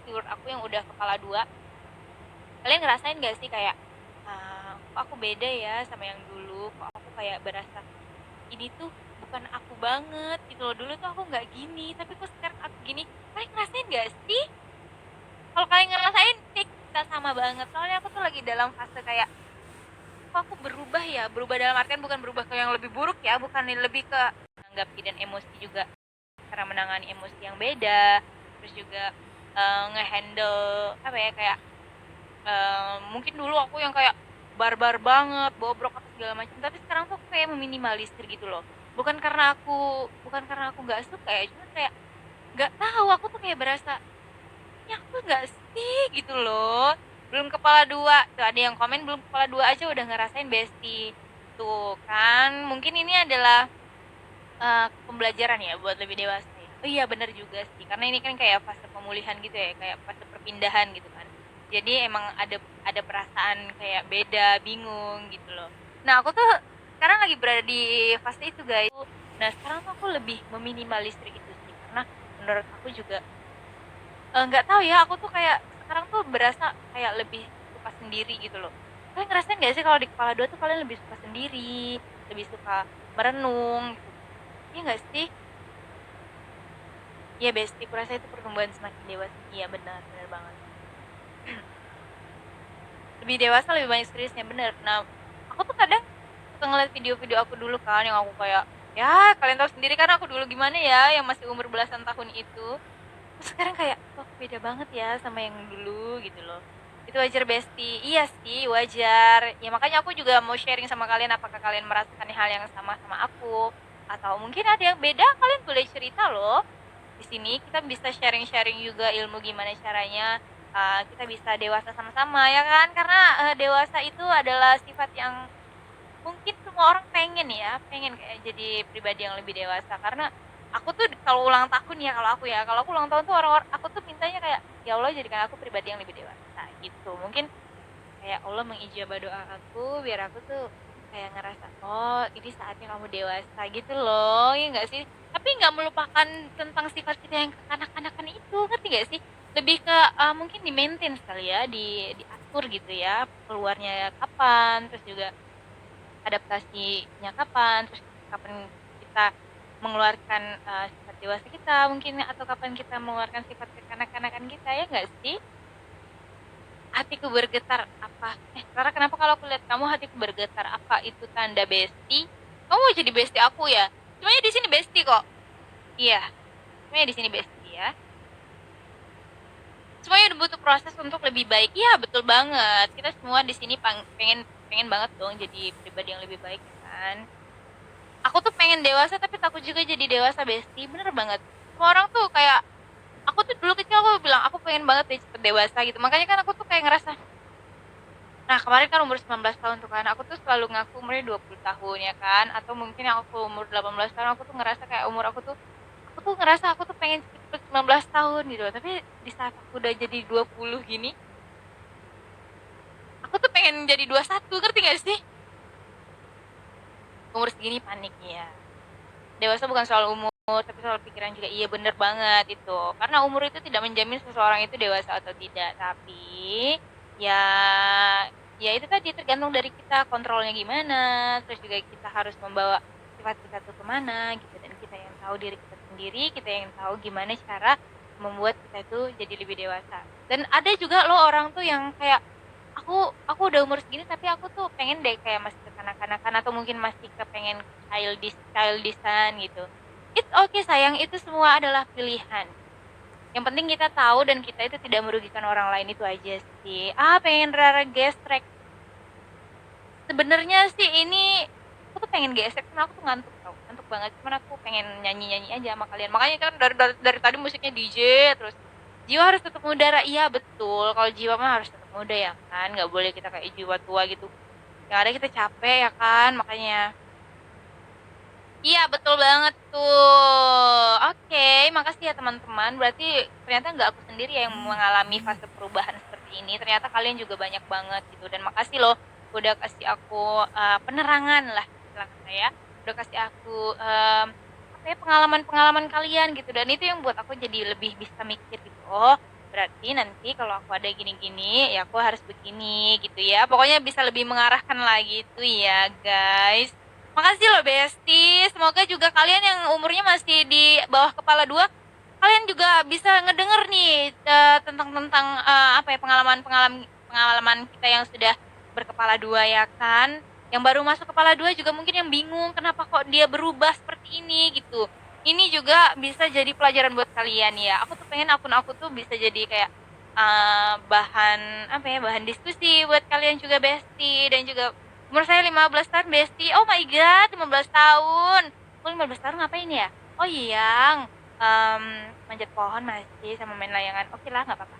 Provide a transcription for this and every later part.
viewer aku yang udah kepala dua, kalian ngerasain gak sih kayak kok aku beda ya sama yang dulu, kok aku kayak berasa ini tuh bukan aku banget gitu loh, dulu tuh aku nggak gini tapi kok sekarang aku gini. Kalian ngerasain gak sih? Kalau kalian ngerasain sih kita sama banget, soalnya aku tuh lagi dalam fase kayak kok aku berubah ya, berubah dalam artian bukan berubah ke yang lebih buruk ya, bukan, lebih ke menanggapi dan emosi juga, cara menangani emosi yang beda, terus juga ngehandle apa ya, kayak mungkin dulu aku yang kayak barbar banget, bobrok apa segala macam, tapi sekarang tuh aku kayak meminimalisir gitu loh. Bukan karena aku nggak suka ya, cuma kayak nggak tahu, aku tuh kayak berasa ya aku nggak sih gitu loh. Belum kepala dua tuh, ada yang komen belum kepala dua aja udah ngerasain bestie tuh kan. Mungkin ini adalah pembelajaran ya buat lebih dewasa ya. Oh iya benar juga sih, karena ini kan kayak fase pemulihan gitu ya, kayak fase perpindahan gitu kan. Jadi emang ada perasaan kayak beda, bingung gitu loh. Nah aku tuh sekarang lagi berada di fase itu guys. Nah sekarang tuh aku lebih meminimalisir itu sih, karena menurut aku juga nggak tahu ya, aku tuh kayak sekarang tuh berasa kayak lebih suka sendiri gitu loh. Kalian ngerasain nggak sih kalau di kepala dua tuh kalian lebih suka sendiri, lebih suka merenung gitu? Iya nggak sih? Iya besti, kurasa itu pertumbuhan semakin dewasa. Iya benar, benar banget. Lebih dewasa lebih banyak seriusnya, bener. Nah, aku tuh kadang suka ngeliat video-video aku dulu kan, yang aku kayak, ya kalian tahu sendiri kan aku dulu gimana ya, yang masih umur belasan tahun itu. Terus sekarang kayak, kok beda banget ya sama yang dulu gitu loh. Itu wajar besti. Iya sih, wajar. Ya makanya aku juga mau sharing sama kalian, apakah kalian merasakan hal yang sama sama aku, atau mungkin ada yang beda, kalian boleh cerita loh. Di sini kita bisa sharing-sharing juga ilmu gimana caranya kita bisa dewasa sama-sama ya kan, karena dewasa itu adalah sifat yang mungkin semua orang pengen ya, pengen kayak jadi pribadi yang lebih dewasa. Karena aku tuh kalau ulang tahun ya, kalau aku ulang tahun tuh orang-orang, aku tuh mintanya kayak ya Allah jadikan aku pribadi yang lebih dewasa gitu. Mungkin kayak Allah mengijabah doa aku biar aku tuh kayak ngerasa oh ini saatnya kamu dewasa gitu loh, ya nggak sih? Tapi nggak melupakan tentang sifat kita yang kekanak-kanakan itu, ngerti nggak sih? Lebih ke mungkin di maintain sekali ya, diatur gitu ya, keluarnya kapan, terus juga adaptasinya kapan, terus kapan kita mengeluarkan sifat dewasa kita mungkin, atau kapan kita mengeluarkan sifat kekanak-kanakan kita, ya nggak sih? Hatiku bergetar apa? Rara, kenapa kalau aku lihat kamu hatiku bergetar? Apa itu tanda besti? Kamu mau jadi besti aku ya? Semuanya di sini besti kok. Iya, semuanya di sini besti ya. Semuanya butuh proses untuk lebih baik. Iya, betul banget. Kita semua di sini pengen pengen banget dong jadi pribadi yang lebih baik ya kan. Aku tuh pengen dewasa tapi takut juga jadi dewasa besti. Bener banget. Semua orang tuh kayak aku tuh dulu kecil aku bilang aku pengen banget deh cepet dewasa gitu. Makanya kan aku tuh kayak ngerasa, nah, kemarin kan umur 19 tahun tuh kan, aku tuh selalu ngaku umurnya 20 tahun ya kan, atau mungkin yang aku umur 18 tahun, aku tuh ngerasa kayak umur aku tuh ngerasa aku tuh pengen cepet 19 tahun gitu. Tapi di saat aku udah jadi 20 gini, aku tuh pengen jadi 21, ngerti gak sih? Umur segini panik ya. Dewasa bukan soal umur, tapi soal pikiran juga. Iya bener banget itu. Karena umur itu tidak menjamin seseorang itu dewasa atau tidak. Tapi ya ya itu tadi tergantung dari kita kontrolnya gimana. Terus juga kita harus membawa sifat kita tuh kemana gitu. Dan kita yang tahu diri kita sendiri, kita yang tahu gimana cara membuat kita itu jadi lebih dewasa. Dan ada juga loh orang tuh yang kayak aku udah umur segini tapi aku tuh pengen deh kayak masih kekanak-kanakan, atau mungkin masih kepengen childishan gitu. It's okay sayang, itu semua adalah pilihan. Yang penting kita tahu dan kita itu tidak merugikan orang lain, itu aja sih. Pengen Rara gestrek. Sebenarnya sih ini aku tuh pengen gesek karena aku tuh ngantuk tau, ngantuk banget. Cuman aku pengen nyanyi-nyanyi aja sama kalian. Makanya kan dari tadi musiknya DJ terus. Jiwa harus tetap muda, iya betul. Kalau jiwa mah harus tetap muda ya kan, nggak boleh kita kayak jiwa tua gitu. Yang ada kita capek ya kan, makanya. Iya, betul banget tuh. Oke, makasih ya teman-teman. Berarti ternyata nggak aku sendiri yang mengalami fase perubahan seperti ini. Ternyata kalian juga banyak banget gitu. Dan makasih loh udah kasih aku penerangan lah istilah saya. Udah kasih aku apa ya, pengalaman-pengalaman kalian gitu. Dan itu yang buat aku jadi lebih bisa mikir gitu. Oh, berarti nanti kalau aku ada gini-gini ya aku harus begini gitu ya, pokoknya bisa lebih mengarahkan lagi itu ya guys. Makasih loh Besti, semoga juga kalian yang umurnya masih di bawah kepala dua, kalian juga bisa ngedenger nih tentang apa ya, pengalaman pengalaman kita yang sudah berkepala dua ya kan. Yang baru masuk kepala dua juga mungkin yang bingung kenapa kok dia berubah seperti ini gitu. Ini juga bisa jadi pelajaran buat kalian ya. Aku tuh pengen akun aku tuh bisa jadi kayak bahan apa ya, bahan diskusi buat kalian juga Besti. Dan juga umur saya 15 tahun Besti. Oh my god, 15 tahun. Oh 15 tahun ngapain ya? Oh iya, um, manjat pohon masih sama main layangan. Oke lah, nggak apa-apa.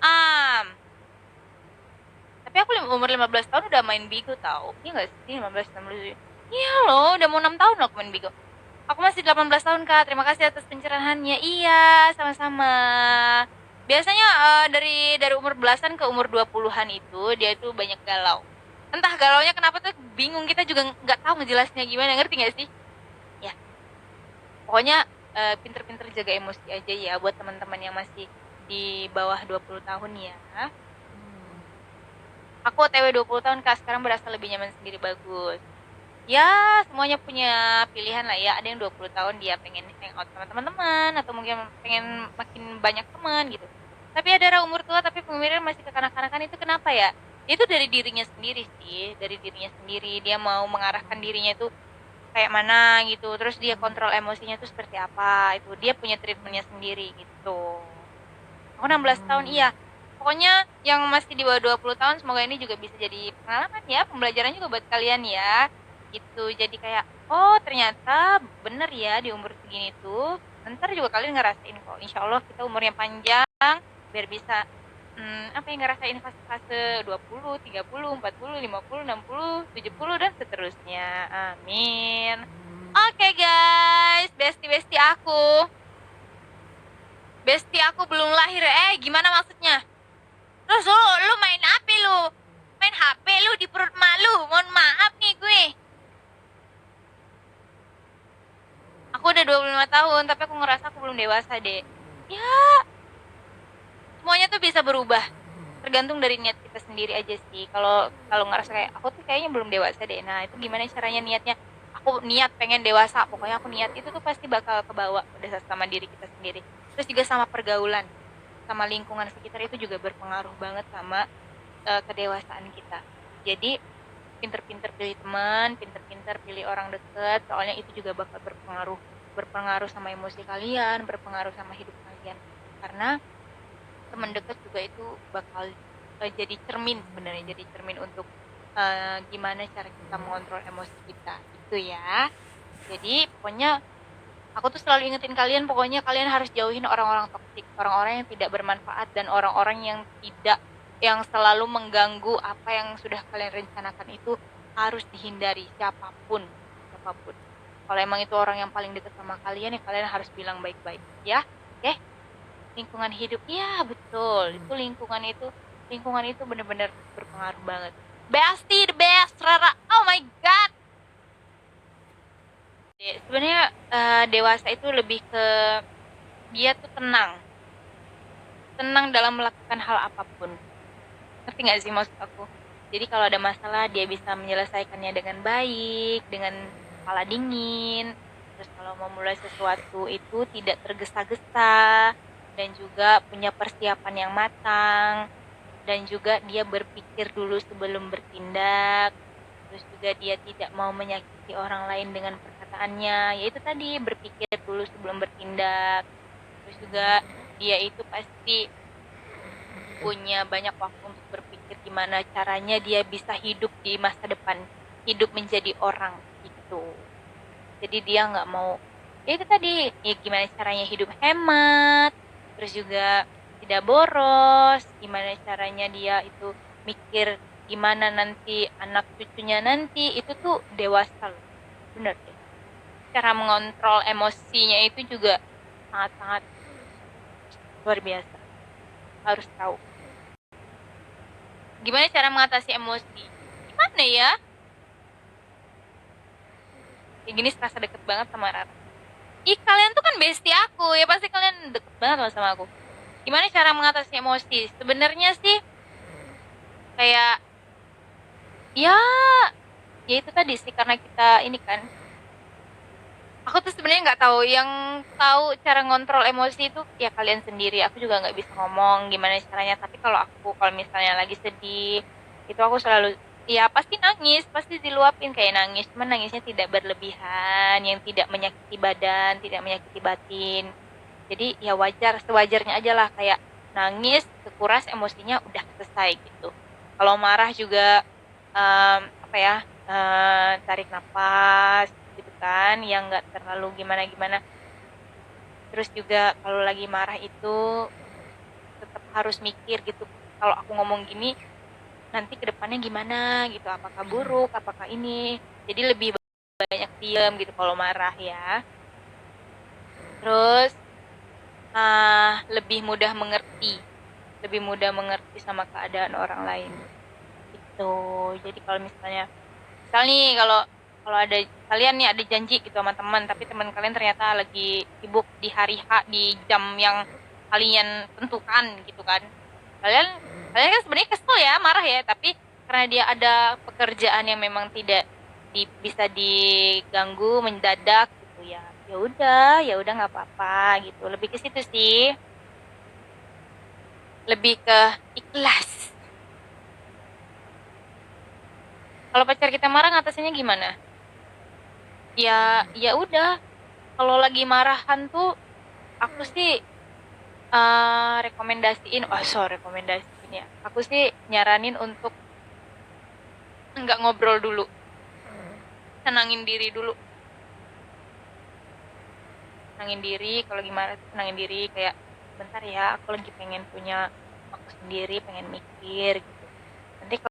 Um, tapi aku umur 15 tahun udah main Bigo tau. Iya nggak sih 15 16. Iya loh, udah mau 6 tahun loh aku main Bigo. Aku masih 18 tahun Kak. Terima kasih atas pencerahannya. Iya, sama-sama. Biasanya dari umur belasan ke umur 20-an itu dia itu banyak galau. Entah galaunya kenapa tuh bingung, kita juga nggak tahu ngejelasinnya gimana, ngerti nggak sih? Ya, pokoknya pinter-pinter jaga emosi aja ya buat teman-teman yang masih di bawah 20 tahun ya. Aku OTW 20 tahun Kak, sekarang berasa lebih nyaman sendiri, bagus. Ya, semuanya punya pilihan lah ya. Ada yang 20 tahun dia pengen hangout sama teman-teman atau mungkin pengen makin banyak teman gitu. Tapi ada umur tua tapi pemikiran masih kekanak-kanakan, itu kenapa ya? Itu dari dirinya sendiri sih, dari dirinya sendiri. Dia mau mengarahkan dirinya itu kayak mana gitu, terus dia kontrol emosinya tuh seperti apa, itu dia punya treatmentnya sendiri gitu. Aku 16 tahun, iya. Pokoknya yang masih di bawah 20 tahun semoga ini juga bisa jadi pengalaman ya, pembelajaran juga buat kalian ya gitu. Jadi kayak oh ternyata bener ya di umur segini tuh ntar juga kalian ngerasain kok, insya Allah kita umurnya panjang biar bisa apa yang ngerasain fase-fase 20, 30, 40, 50, 60, 70 dan seterusnya. Amin. Oke guys, besti-besti aku. Besti aku belum lahir. Gimana maksudnya? Terus lu main HP lu? Main HP lu di perut malu. Mohon maaf nih gue. Aku udah 25 tahun, tapi aku ngerasa aku belum dewasa deh. Ya, semuanya tuh bisa berubah. Tergantung dari niat kita sendiri aja sih. Kalau kalau ngerasa kayak aku tuh kayaknya belum dewasa deh. Nah, itu gimana caranya niatnya? Aku niat pengen dewasa, pokoknya aku niat itu tuh pasti bakal kebawa udah sama diri kita sendiri. Terus juga sama pergaulan, sama lingkungan sekitar itu juga berpengaruh banget sama kedewasaan kita. Jadi pinter-pinter pilih teman, pinter-pinter pilih orang deket, soalnya itu juga bakal berpengaruh sama emosi kalian, berpengaruh sama hidup kalian. Karena teman dekat juga itu bakal jadi cermin sebenarnya, jadi cermin untuk gimana cara kita mengontrol emosi kita itu ya. Jadi pokoknya aku tuh selalu ingetin kalian, pokoknya kalian harus jauhin orang-orang toksik, orang-orang yang tidak bermanfaat dan orang-orang yang selalu mengganggu apa yang sudah kalian rencanakan itu harus dihindari, siapapun. Kalau emang itu orang yang paling dekat sama kalian ya kalian harus bilang baik-baik ya. Oke? Lingkungan hidup, ya betul. Lingkungan itu benar-benar berpengaruh banget. Bestie the best, Rara. Oh my god. Sebenarnya dewasa itu lebih ke dia tuh tenang dalam melakukan hal apapun. Ngerti nggak sih maksud aku? Jadi kalau ada masalah dia bisa menyelesaikannya dengan baik, dengan kepala dingin. Terus kalau mau mulai sesuatu itu tidak tergesa-gesa dan juga punya persiapan yang matang, dan juga dia berpikir dulu sebelum bertindak. Terus juga dia tidak mau menyakiti orang lain dengan perkataannya, yaitu tadi berpikir dulu sebelum bertindak. Terus juga dia itu pasti punya banyak waktu untuk berpikir gimana caranya dia bisa hidup di masa depan, hidup menjadi orang gitu. Jadi dia nggak mau ya itu tadi, ya gimana caranya hidup hemat, terus juga tidak boros, gimana caranya dia itu mikir gimana nanti anak cucunya nanti, itu tuh dewasa loh, bener deh. Cara mengontrol emosinya itu juga sangat-sangat luar biasa, harus tahu gimana cara mengatasi emosi. Gimana ya? Kayak gini serasa deket banget sama Rara. Ih, kalian tuh kan bestie aku, ya pasti kalian deket banget loh sama aku. Gimana cara mengatasi emosi? Sebenarnya sih kayak ya ya itu tadi sih, karena kita ini kan, aku tuh sebenarnya nggak tahu, yang tahu cara ngontrol emosi itu ya kalian sendiri. Aku juga nggak bisa ngomong gimana caranya, tapi kalau misalnya lagi sedih itu aku selalu, ya pasti nangis, pasti diluapin kayak nangis, cuman nangisnya tidak berlebihan, yang tidak menyakiti badan, tidak menyakiti batin. Jadi ya wajar, sewajarnya aja lah, kayak nangis, kekuras emosinya, udah selesai gitu. Kalau marah juga apa ya, tarik nafas gitu kan, yang nggak terlalu gimana-gimana. Terus juga kalau lagi marah itu tetap harus mikir gitu. Kalau aku ngomong gini, nanti ke depannya gimana gitu, apakah buruk, apakah ini. Jadi lebih banyak diam gitu kalau marah ya. Terus lebih mudah mengerti, lebih mudah mengerti sama keadaan orang lain. Itu. Jadi kalau misalnya, misal nih, kalau kalau ada kalian nih ada janji gitu sama teman, tapi teman kalian ternyata lagi sibuk di hari H, di jam yang kalian tentukan gitu kan. Kalian kalian kan sebenarnya kesel ya, marah ya, tapi karena dia ada pekerjaan yang memang tidak bisa diganggu mendadak gitu ya. Ya udah nggak apa-apa gitu. Lebih ke situ sih. Lebih ke ikhlas. Kalau pacar kita marah ngatasinnya gimana? Ya udah, kalau lagi marahan tuh aku sih rekomendasiin ya. Aku sih nyaranin untuk nggak ngobrol dulu, tenangin diri dulu. Tenangin diri, kalau lagi marah tuh tenangin diri, kayak bentar ya, aku lagi pengen punya waktu sendiri, pengen mikir